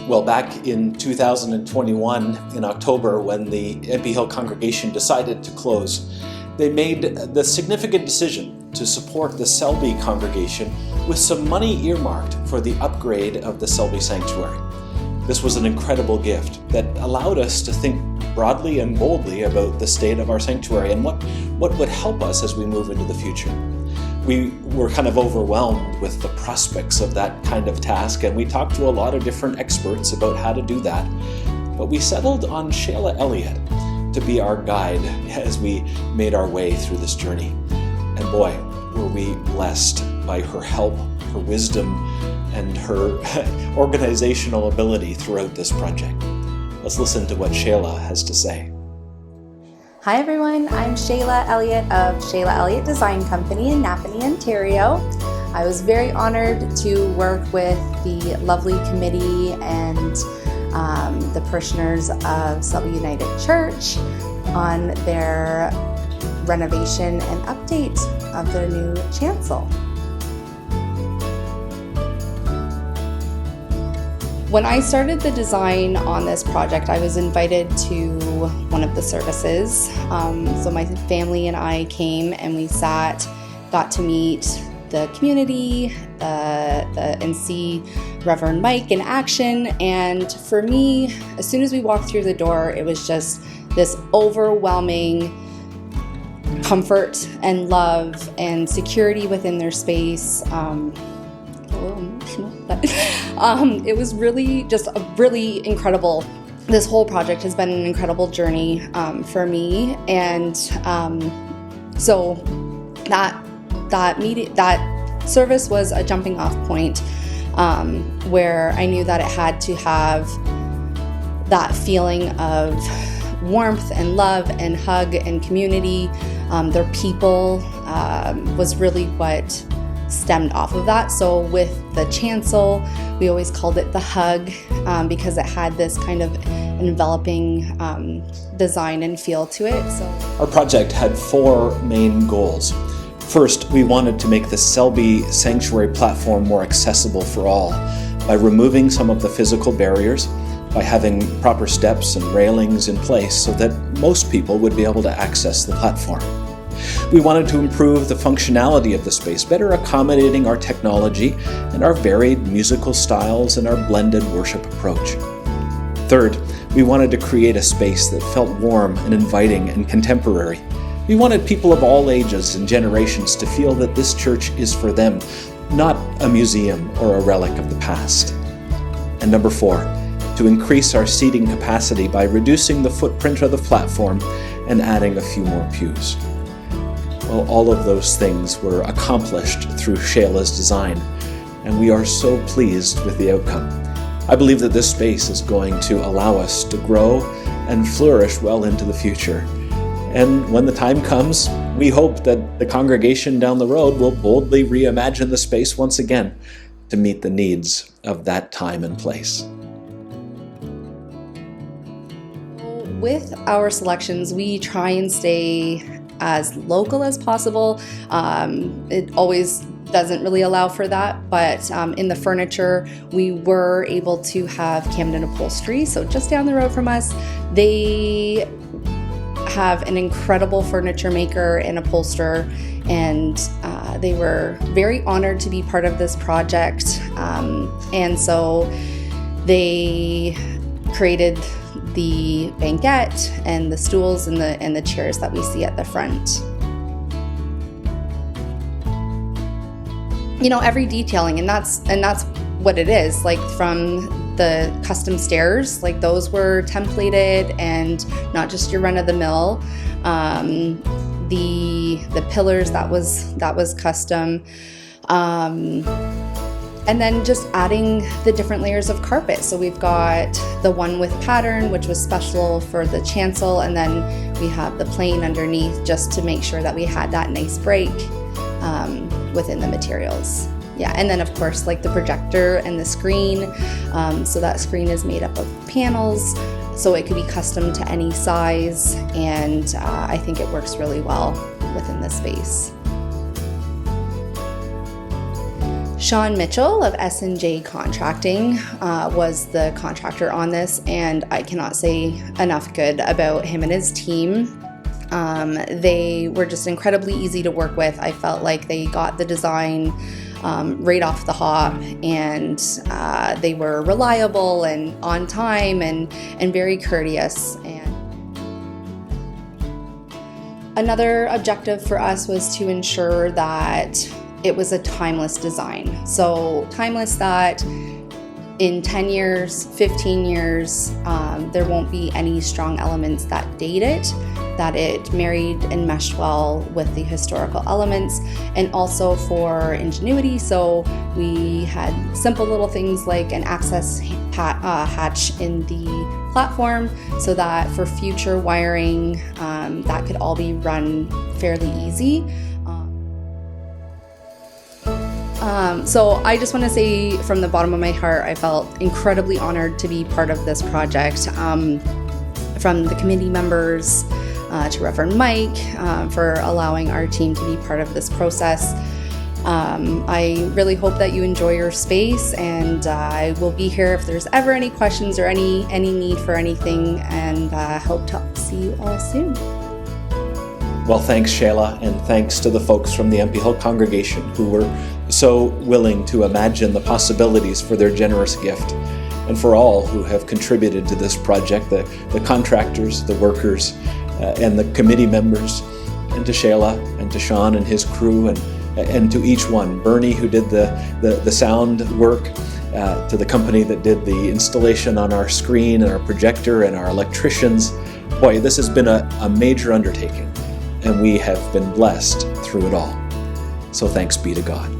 Well, back in 2021, in October, when the MP Hill congregation decided to close, they made the significant decision to support the Selby congregation with some money earmarked for the upgrade of the Selby Sanctuary. This was an incredible gift that allowed us to think broadly and boldly about the state of our sanctuary and what would help us as we move into the future. We were kind of overwhelmed with the prospects of that kind of task, and we talked to a lot of different experts about how to do that. But we settled on Shayla Elliott to be our guide as we made our way through this journey. And boy, were we blessed by her help, her wisdom, and her organizational ability throughout this project. Let's listen to what Shayla has to say. Hi everyone, I'm Shayla Elliott of Shayla Elliott Design Company in Napanee, Ontario. I was very honored to work with the lovely committee and the parishioners of Selby United Church on their renovation and update of their new chancel. When I started the design on this project, I was invited to one of the services. So my family and I came and we sat, got to meet the community and see Reverend Mike in action. And for me, as soon as we walked through the door, it was just this overwhelming comfort and love and security within their space. It was really just a really incredible, this whole project has been an incredible journey for me. And so that service was a jumping off point where I knew that it had to have that feeling of warmth and love and hug and community. Their people was really what stemmed off of that. So with the chancel, we always called it the hug because it had this kind of enveloping design and feel to it. So our project had four main goals. First, we wanted to make the Selby Sanctuary platform more accessible for all by removing some of the physical barriers, by having proper steps and railings in place so that most people would be able to access the platform. We wanted to improve the functionality of the space, better accommodating our technology and our varied musical styles and our blended worship approach. Third, we wanted to create a space that felt warm and inviting and contemporary. We wanted people of all ages and generations to feel that this church is for them, not a museum or a relic of the past. And number four, to increase our seating capacity by reducing the footprint of the platform and adding a few more pews. Well, all of those things were accomplished through Shayla's design, and we are so pleased with the outcome. I believe that this space is going to allow us to grow and flourish well into the future. And when the time comes, we hope that the congregation down the road will boldly reimagine the space once again to meet the needs of that time and place. With our selections, we try and stay as local as possible. It always doesn't really allow for that, but in the furniture, we were able to have Camden Upholstery. So just down the road from us, they have an incredible furniture maker and upholsterer, and they were very honored to be part of this project. And so they created the banquette and the stools and the chairs that we see at the front. You know, every detailing, and that's what it is. Like from the custom stairs, like those were templated and not just your run of the mill. The pillars, that was custom. And then just adding the different layers of carpet. So we've got the one with pattern, which was special for the chancel, and then we have the plain underneath just to make sure that we had that nice break within the materials. Yeah, and then of course like the projector and the screen. So that screen is made up of panels, so it could be custom to any size, and I think it works really well within the space. Sean Mitchell of S&J Contracting was the contractor on this, and I cannot say enough good about him and his team. They were just incredibly easy to work with. I felt like they got the design right off the hop, and they were reliable and on time and very courteous. And another objective for us was to ensure that it was a timeless design. So timeless that in 10 years, 15 years, there won't be any strong elements that date it, that it married and meshed well with the historical elements, and also for ingenuity. So we had simple little things like an access hatch in the platform, so that for future wiring, that could all be run fairly easy. So I just want to say from the bottom of my heart, I felt incredibly honored to be part of this project. From the committee members to Reverend Mike for allowing our team to be part of this process. I really hope that you enjoy your space, and I will be here if there's ever any questions or any need for anything, and hope to see you all soon. Well, thanks, Shayla, and thanks to the folks from the MP Hill congregation who were so willing to imagine the possibilities for their generous gift, and for all who have contributed to this project, the contractors, the workers, and the committee members, and to Shayla, and to Sean and his crew, and to each one. Bernie, who did the sound work, to the company that did the installation on our screen and our projector, and our electricians. Boy, this has been a major undertaking, and we have been blessed through it all. So thanks be to God.